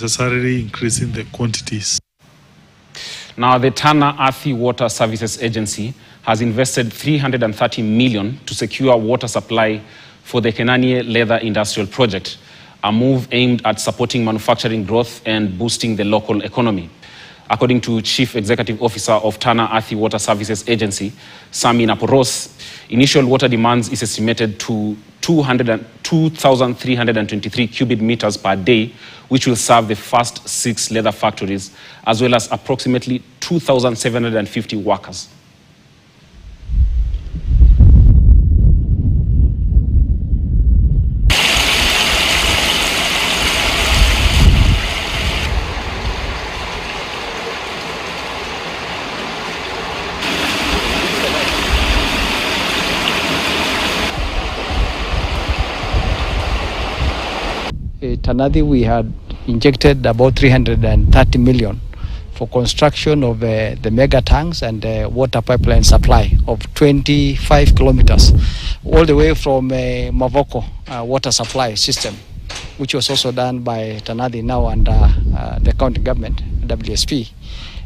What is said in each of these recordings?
necessarily increasing the quantities. Now, the Tana Athi Water Services Agency has invested 330 million to secure water supply for the Kenanie Leather Industrial Project, a move aimed at supporting manufacturing growth and boosting the local economy. According to Chief Executive Officer of Tana Athi Water Services Agency, Sami Naporos, initial water demands is estimated to 2,323 cubic meters per day, which will serve the first 6 leather factories, as well as approximately 2,750 workers. Tana Athi, we had injected about 330 million for construction of the mega tanks and water pipeline supply of 25 kilometers, all the way from Mavoko water supply system, which was also done by Tana Athi now under the county government, WSP.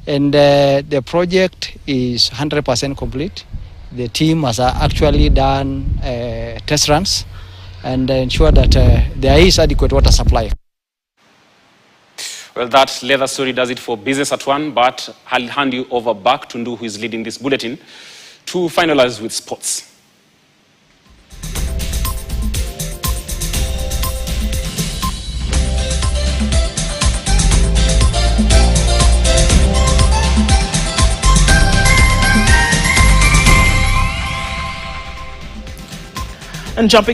And the project is 100% complete. The team has actually done test runs and ensure that there is adequate water supply. Well, that leather story does it for Business at 1, but I'll hand you over back to Ndu, who is leading this bulletin, to finalize with sports. And jumping